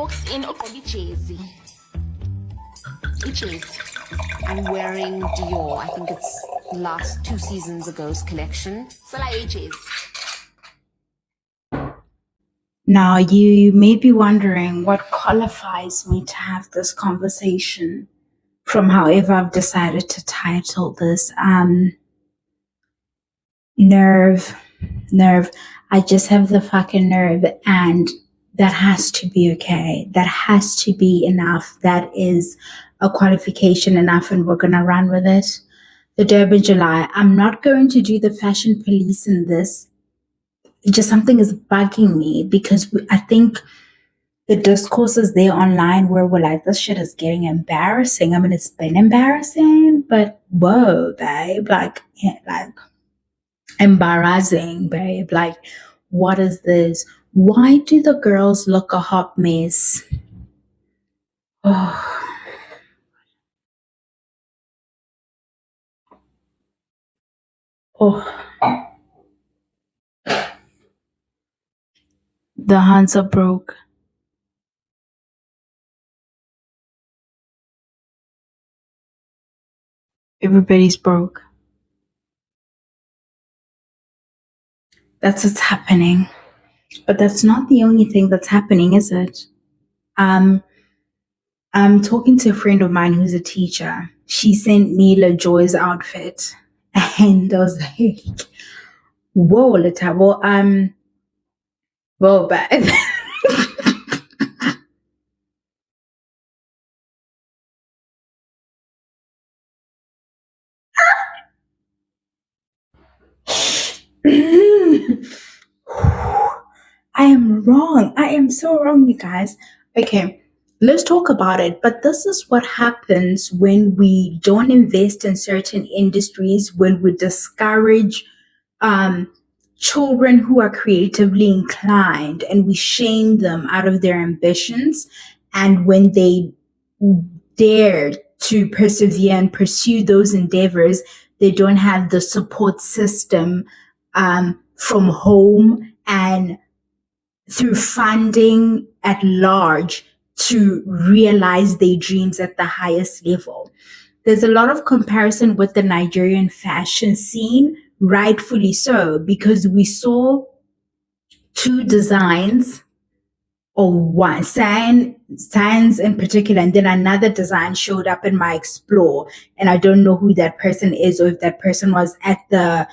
walks in Jay-Z. I'm wearing Dior. I think it's last 2 seasons ago's collection. Now, you may be wondering what qualifies me to have this conversation from however I've decided to title this. Nerve. I just have the fucking nerve, and that has to be okay. That has to be enough. That is a qualification enough, and we're going to run with it. The Durban July. I'm not going to do the fashion police in this. Just something is bugging me because I think the discourse is there online where we're like, this shit is getting embarrassing. I mean, it's been embarrassing, but whoa, babe, like embarrassing, babe. Like, what is this? Why do the girls look a hot mess? Oh. The hands are broke. Everybody's broke. That's what's happening. But that's not the only thing that's happening, is it? I'm talking to a friend of mine who's a teacher. She sent me LaJoy's outfit. And I was like, whoa, Lata, whoa, babe. I am wrong. I am so wrong, you guys. Okay, let's talk about it. But this is what happens when we don't invest in certain industries, when we discourage children who are creatively inclined and we shame them out of their ambitions. And when they dare to persevere and pursue those endeavors, they don't have the support system from home and through funding at large to realize their dreams at the highest level. There's a lot of comparison with the Nigerian fashion scene, rightfully so, because we saw 2 designs, or one signs in particular, and then another design showed up in my explore, and I don't know who that person is, or if that person was at the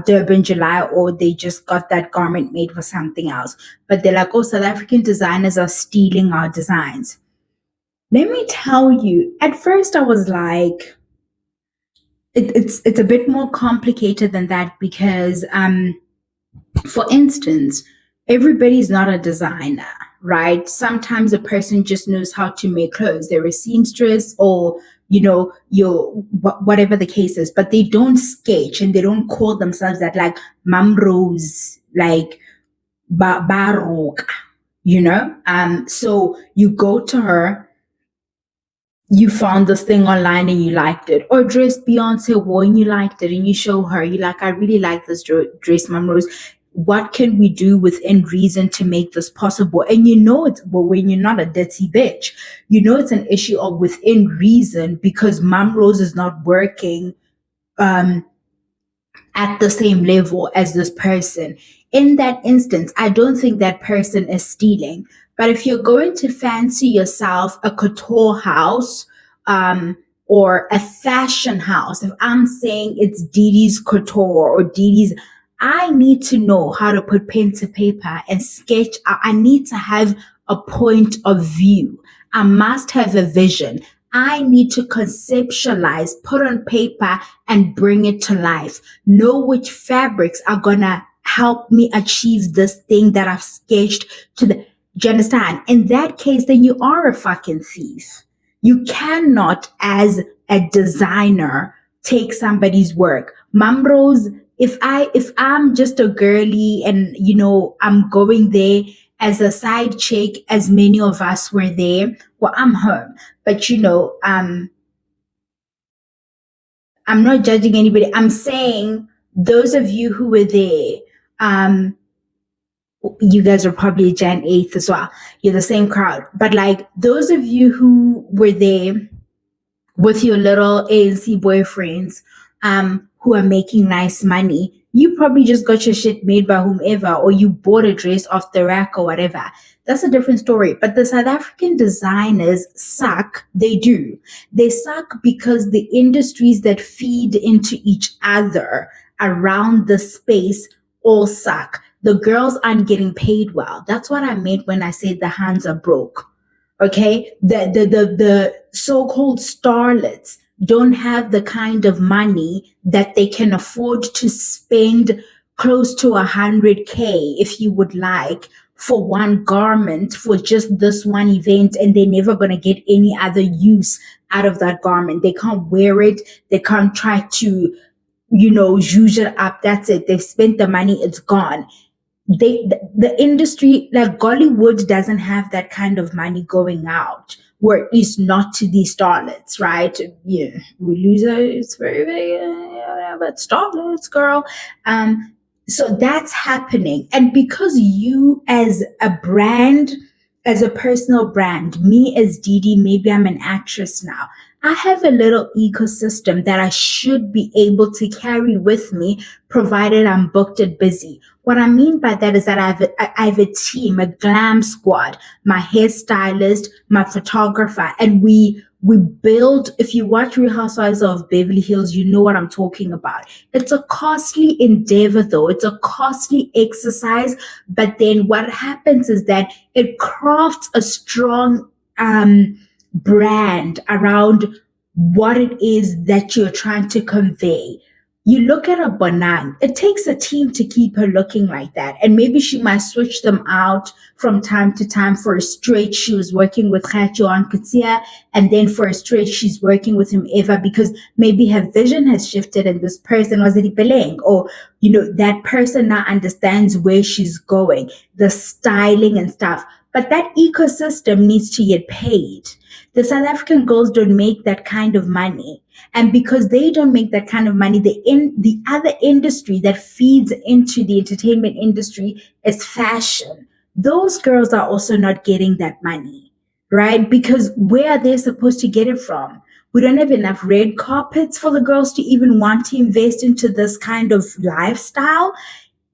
Durban July, or they just got that garment made for something else. But they're like, oh, South African designers are stealing our designs. Let me tell you, at first I was like, it's a bit more complicated than that, because for instance, everybody's not a designer, right? Sometimes a person just knows how to make clothes. They're a seamstress, or whatever the case is, but they don't sketch and they don't call themselves that, like Mam Rose, like Baroque, so you go to her, you found this thing online and you liked it, or dress Beyonce wore and you liked it, and you show her, you're like, I really like this dress, Mam Rose. What can we do within reason to make this possible? And it's, well, when you're not a dirty bitch, it's an issue of within reason, because Mam Rose is not working at the same level as this person. In that instance, I don't think that person is stealing. But if you're going to fancy yourself a couture house, or a fashion house, if I'm saying it's Didi's Couture or Didi's, I need to know how to put pen to paper and sketch. I need to have a point of view. I must have a vision. I need to conceptualize, put on paper, and bring it to life. Know which fabrics are gonna help me achieve this thing that I've sketched do you understand? In that case, then you are a fucking thief. You cannot, as a designer, take somebody's work. Mambros, if I'm just a girly and I'm going there as a side chick, as many of us were there, well, I'm home. But I'm not judging anybody. I'm saying those of you who were there, You guys are probably Jan 8th as well. You're the same crowd. But like those of you who were there with your little ANC boyfriends, who are making nice money, you probably just got your shit made by whomever, or you bought a dress off the rack or whatever. That's a different story. But the South African designers suck. They do. They suck because the industries that feed into each other around the space all suck. The girls aren't getting paid well. That's what I meant when I said the hands are broke. Okay, the so-called starlets don't have the kind of money that they can afford to spend close to 100K, if you would like, for one garment, for just this one event, and they're never going to get any other use out of that garment. They can't wear it. They can't try to, zhuzh it up. That's it. They've spent the money. It's gone. The industry, like Gollywood, doesn't have that kind of money going out, or at least not to these starlets, right? Yeah, we lose it. It's very, very, but starlets, girl. So that's happening, and because you, as a brand, as a personal brand, me as Didi, maybe I'm an actress now. I have a little ecosystem that I should be able to carry with me, provided I'm booked and busy. What I mean by that is that I have a team, a glam squad, my hairstylist, my photographer, and we build. If you watch Real Housewives of Beverly Hills, you know what I'm talking about. It's a costly endeavor, though. It's a costly exercise. But then what happens is that it crafts a strong brand around what it is that you're trying to convey. You look at a Bonang, it takes a team to keep her looking like that. And maybe she might switch them out from time to time. For a straight, she was working with Khatjo on Kutia, and then for a straight, she's working with him Eva, because maybe her vision has shifted and this person was Peleng, or, that person now understands where she's going, the styling and stuff. But that ecosystem needs to get paid. The South African girls don't make that kind of money. And because they don't make that kind of money, the other industry that feeds into the entertainment industry is fashion. Those girls are also not getting that money, right? Because where are they supposed to get it from? We don't have enough red carpets for the girls to even want to invest into this kind of lifestyle.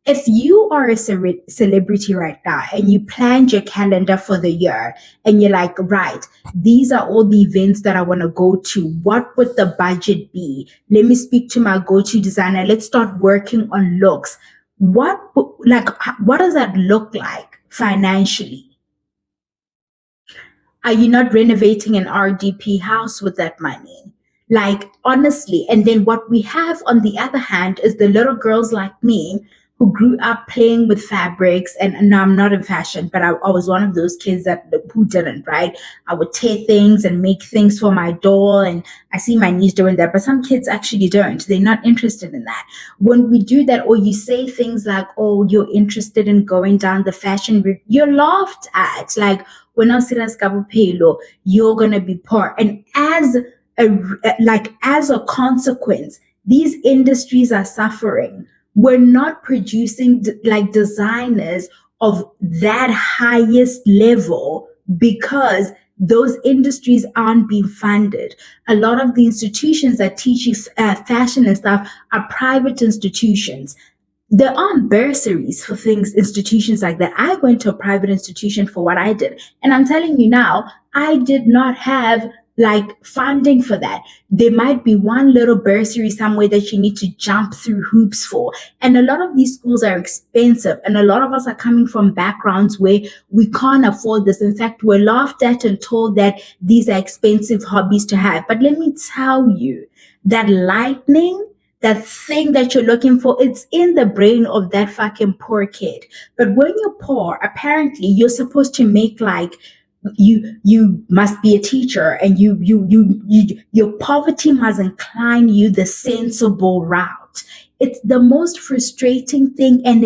If you are a celebrity right now and you planned your calendar for the year and you're like, right, these are all the events that I want to go to. What would the budget be? Let me speak to my go-to designer. Let's start working on looks. What does that look like financially? Are you not renovating an RDP house with that money? Like, honestly. And then what we have on the other hand is the little girls like me who grew up playing with fabrics. And now I'm not in fashion, but I was one of those kids who didn't, right? I would tear things and make things for my doll. And I see my niece doing that, but some kids actually don't. They're not interested in that. When we do that, or you say things like, oh, you're interested in going down the fashion route, you're laughed at. Like, when I see that, you're going to be poor. And as a consequence, these industries are suffering. We're not producing designers of that highest level because those industries aren't being funded. A lot of the institutions that teach you fashion and stuff are private institutions. There aren't bursaries for institutions like that. I went to a private institution for what I did. And I'm telling you now, I did not have funding for that. There might be one little bursary somewhere that you need to jump through hoops for. And a lot of these schools are expensive. And a lot of us are coming from backgrounds where we can't afford this. In fact, we're laughed at and told that these are expensive hobbies to have. But let me tell you, that lightning, that thing that you're looking for, it's in the brain of that fucking poor kid. But when you're poor, apparently you're supposed to make you must be a teacher, and your poverty must incline you the sensible route. It's the most frustrating thing. And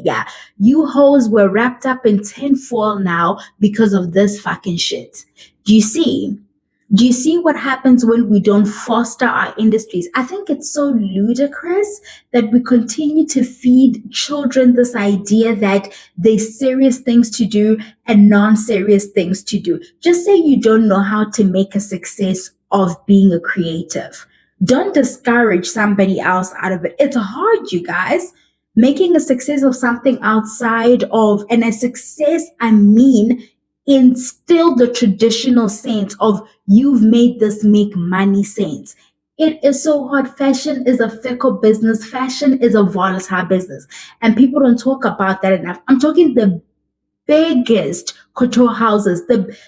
yeah, you hoes were wrapped up in tinfoil now because of this fucking shit. Do you see? Do you see what happens when we don't foster our industries? I think it's so ludicrous that we continue to feed children this idea that there's serious things to do and non-serious things to do. Just say you don't know how to make a success of being a creative. Don't discourage somebody else out of it. It's hard, you guys. Making a success of something outside of, and a success, I mean, in still the traditional sense of you've made this make money sense. It is so hard. Fashion is a fickle business. Fashion is a volatile business. And people don't talk about that enough. I'm talking the biggest couture houses,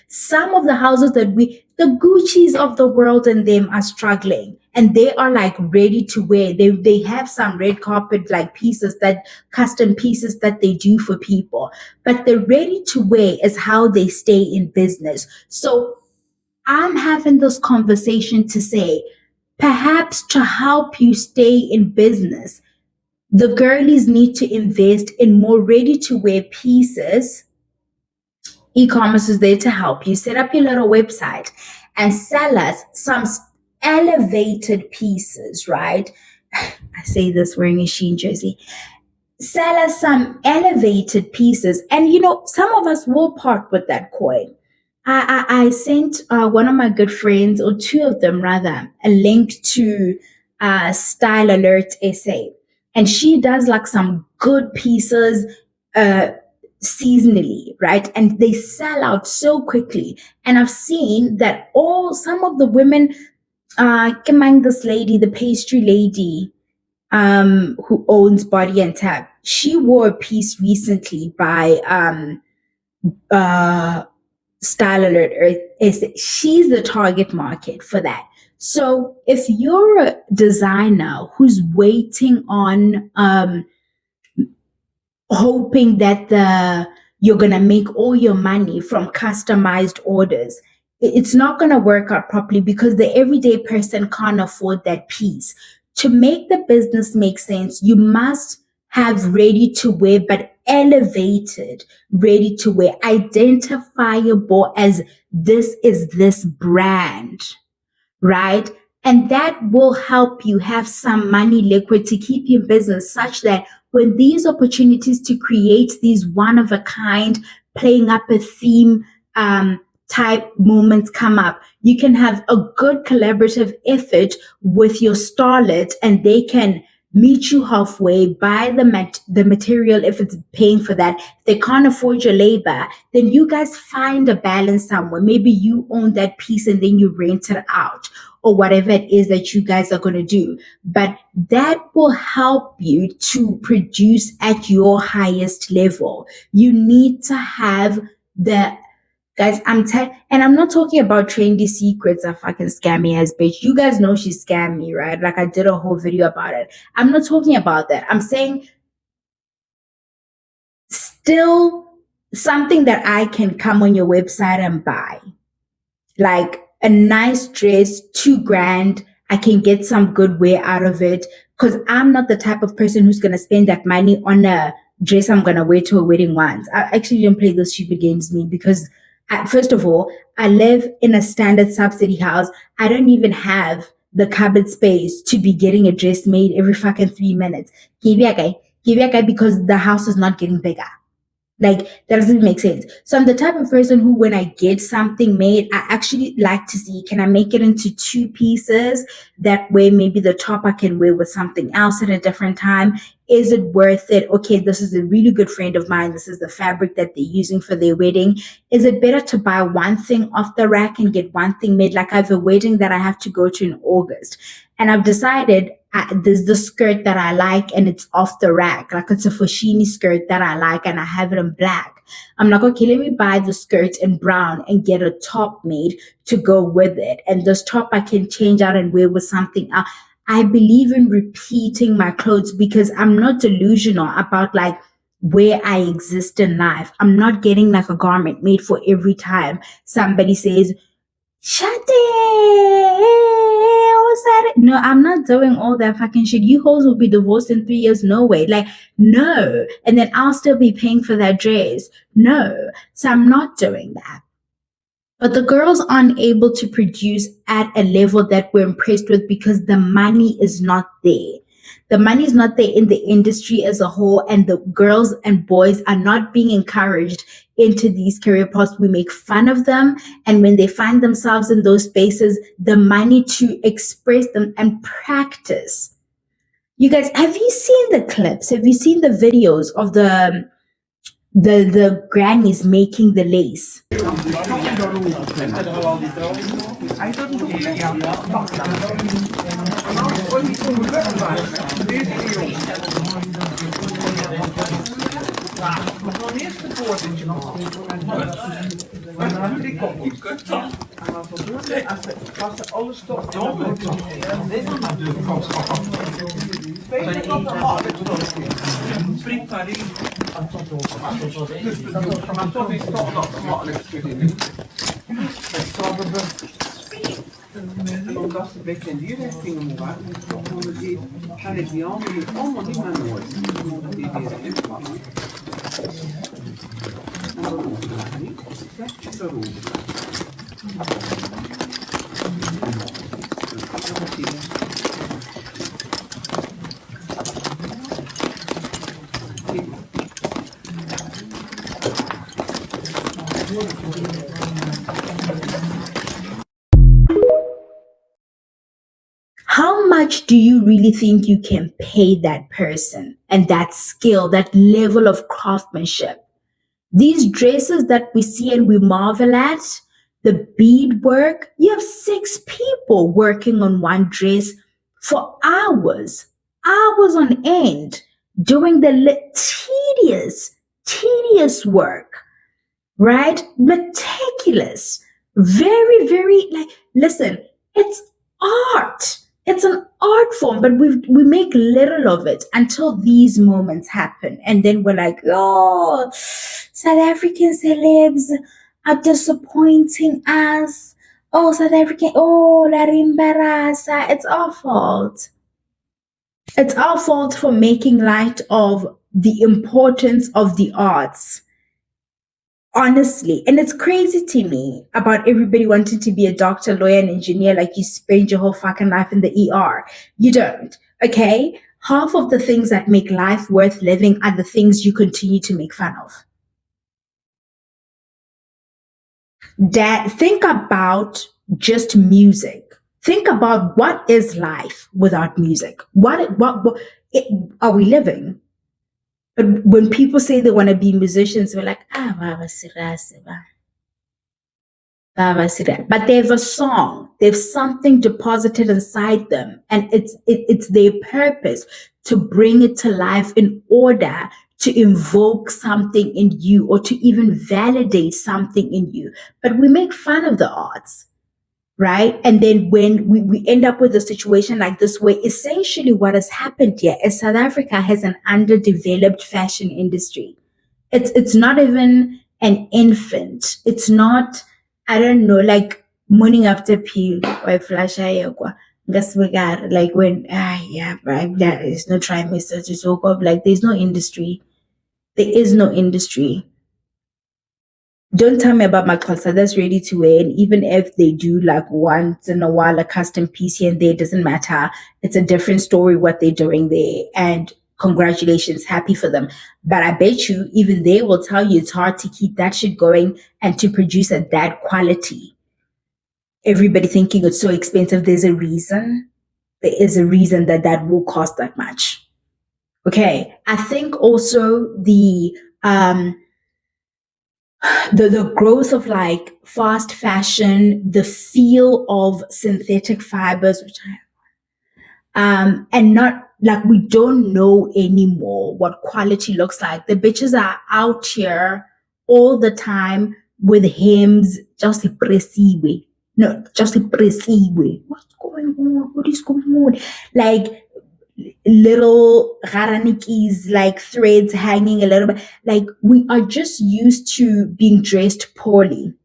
some of the houses that the Gucci's of the world and them are struggling, and they are like ready to wear. They have some red carpet like pieces, that custom pieces that they do for people, but the ready to wear is how they stay in business. So I'm having this conversation to say, perhaps to help you stay in business, the girlies need to invest in more ready to wear pieces. E-commerce is there to help you. Set up your little website and sell us some elevated pieces, right? I say this wearing a Shein jersey. Sell us some elevated pieces. And some of us will part with that coin. I sent one of my good friends, or two of them rather, a link to Style Alert SA. And she does like some good pieces seasonally, right? And they sell out so quickly. And I've seen that some of the women, this lady, the pastry lady, who owns Body and Tab, she wore a piece recently by Style Alert. She's the target market for that. So if you're a designer who's waiting on hoping that you're gonna make all your money from customized orders, it's not gonna work out properly because the everyday person can't afford that piece. To make the business make sense, you must have ready to wear, but elevated ready to wear, identifiable as this is this brand, right? And that will help you have some money liquid to keep your business, such that when these opportunities to create these one of a kind, playing up a theme type moments come up, you can have a good collaborative effort with your starlet, and they can meet you halfway, buy the material if it's paying for that. If they can't afford your labor, then you guys find a balance somewhere. Maybe you own that piece and then you rent it out, or whatever it is that you guys are going to do. But that will help you to produce at your highest level. You need to have guys, and I'm not talking about trendy secrets of fucking scammy ass bitch. You guys know she scammed me, right? Like I did a whole video about it. I'm not talking about that. I'm saying still something that I can come on your website and buy. Like a nice dress, $2,000. I can get some good wear out of it, because I'm not the type of person who's going to spend that money on a dress I'm going to wear to a wedding once. I actually don't play those stupid games, because first of all, I live in a standard subsidy house. I don't even have the cupboard space to be getting a dress made every fucking 3 minutes. Give me a guy, because the house is not getting bigger. Like, that doesn't make sense. So I'm the type of person who, when I get something made, I actually like to see, can I make it into 2 pieces? That way, maybe the top I can wear with something else at a different time. Is it worth it? Okay, this is a really good friend of mine. This is the fabric that they're using for their wedding. Is it better to buy one thing off the rack and get one thing made? Like, I have a wedding that I have to go to in August. And I've decided there's the skirt that I like, and it's off the rack. Like, it's a Foschini skirt that I like, and I have it in black. I'm like, okay, let me buy the skirt in brown and get a top made to go with it. And this top I can change out and wear with something else. I believe in repeating my clothes, because I'm not delusional about like where I exist in life. I'm not getting like a garment made for every time somebody says, Shade, what's that? No, I'm not doing all that fucking shit. You hoes will be divorced in 3 years. No way. Like, no. And then I'll still be paying for that dress. No. So I'm not doing that. But the girls aren't able to produce at a level that we're impressed with because the money is not there. The money is not there in the industry as a whole, and the girls and boys are not being encouraged into these career paths. We make fun of them, and when they find themselves in those spaces, the money to express them and practice. You guys, have you seen the clips? Have you seen the videos of the grannies making the lace? En omdat ze een beetje in die richting omgaan, dan zie gaan ik die anderen allemaal niet meer nooit. Dan moet die erin vallen. En dan overdragen niet. Kijk, zo How much do you really think you can pay that person and that skill, that level of craftsmanship? These dresses that we see and we marvel at, the beadwork, you have 6 people working on one dress for hours, hours on end, doing the tedious work, right? Meticulous, very, very, like, listen, it's art. It's an art form, but we make little of it until these moments happen. And then we're like, oh, South African celebs are disappointing us. Oh, South African, oh, la rimbarasa. It's our fault. It's our fault for making light of the importance of the arts. Honestly, and it's crazy to me about everybody wanting to be a doctor, lawyer, and engineer, like you spend your whole fucking life in the ER. You don't, okay? Half of the things that make life worth living are the things you continue to make fun of. Think about just music. Think about what is life without music? What are we living? But when people say they want to be musicians, we're like, Baba Sirasiba. Baba Sira. But they have a song. They have something deposited inside them. And it's their purpose to bring it to life in order to invoke something in you or to even validate something in you. But we make fun of the arts. Right? And then when we end up with a situation like this, where essentially what has happened here is South Africa has an underdeveloped fashion industry. It's not even an infant. It's not, I don't know, like morning after pill or flash like when there is no trimester to talk of, like there's no industry. There is no industry. Don't tell me about my Xhosa that's ready to wear. And even if they do like once in a while a custom piece here and there, it doesn't matter. It's a different story what they're doing there. And congratulations, happy for them. But I bet you even they will tell you it's hard to keep that shit going and to produce at that quality. Everybody thinking it's so expensive. There's a reason. There is a reason that will cost that much. Okay. I think also the growth of like fast fashion, the feel of synthetic fibers, which and not like we don't know anymore what quality looks like. The bitches are out here all the time with hymns, just presiwe. No, just presiwe. What's going on? What is going on? Like little garanikis, like threads hanging a little bit. Like we are just used to being dressed poorly.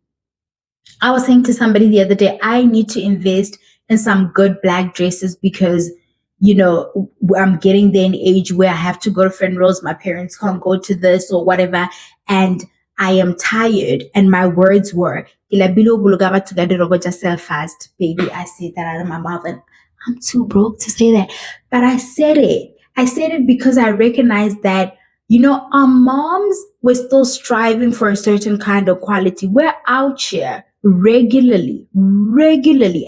I was saying to somebody the other day, I need to invest in some good black dresses because, you know, I'm getting there in age where I have to go to funerals. My parents can't go to this or whatever. And I am tired. And my words were, Sell fast, baby. I said that out of my mouth, and I'm too broke to say that. But I said it. I said it because I recognized that, our moms were still striving for a certain kind of quality. We're out here regularly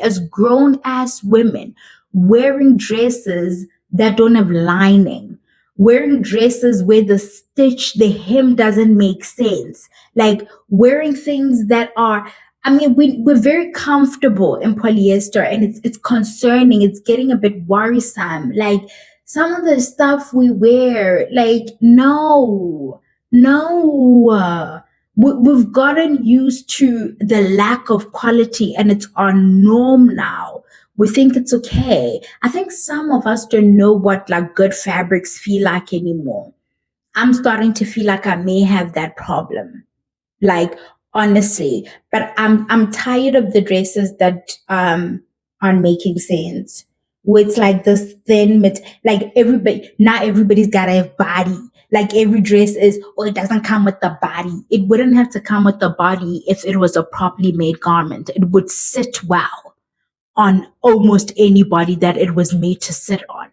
as grown ass women wearing dresses that don't have lining, wearing dresses where the hem doesn't make sense, like wearing things that are, we're very comfortable in polyester, and it's concerning. It's getting a bit worrisome. Like some of the stuff we wear, like no. We've gotten used to the lack of quality, and it's our norm now. We think it's okay. I think some of us don't know what like good fabrics feel like anymore. I'm starting to feel like I may have that problem. Like honestly, but I'm tired of the dresses that aren't making sense. Where it's like this thin like everybody's gotta have body. Like every dress is, oh, it doesn't come with the body. It wouldn't have to come with the body if it was a properly made garment. It would sit well on almost anybody that it was made to sit on.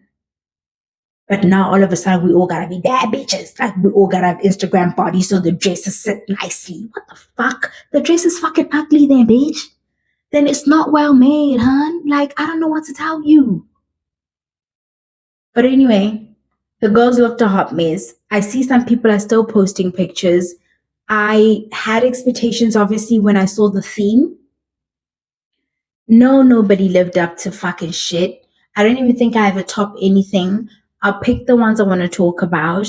But now all of a sudden we all gotta be bad bitches. Like we all gotta have Instagram bodies so the dresses sit nicely. What the fuck? The dress is fucking ugly then, bitch. Then it's not well made, hun. Like I don't know what to tell you. But anyway, the girls looked a hot mess. I see some people are still posting pictures. I had expectations, obviously, when I saw the theme. No, nobody lived up to fucking shit. I don't even think I ever top anything. I'll pick the ones I want to talk about.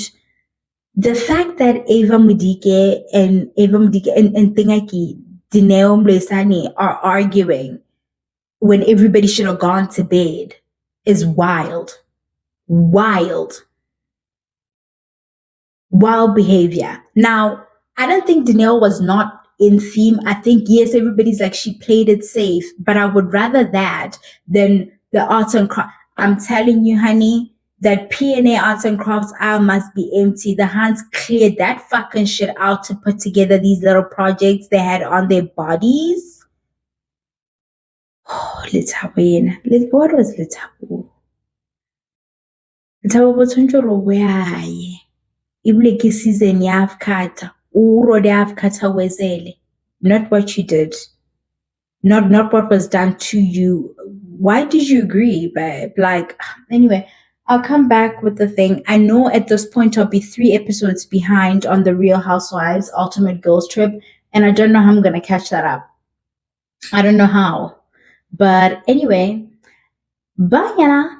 The fact that Eva Mudike and Tingaki Dineo Mlesani are arguing when everybody should have gone to bed is wild. Wild behavior. Now, I don't think Danielle was not in theme. I think, yes, everybody's like, she played it safe, but I would rather that than the arts and crafts. I'm telling you, honey, that P&A arts and crafts aisle must be empty. The hands cleared that fucking shit out to put together these little projects they had on their bodies. Oh, what was Lethapo? Lethapo botsonjoro where ibile ke season ya afkata uro de afkata wezele, not what you did, not what was done to you. Why did you agree, babe? Like, anyway, I'll come back with the thing. I know at this point I'll be 3 episodes behind on the Real Housewives Ultimate Girls Trip, and I don't know how I'm gonna catch that up. I don't know how, but anyway, bye, Yana.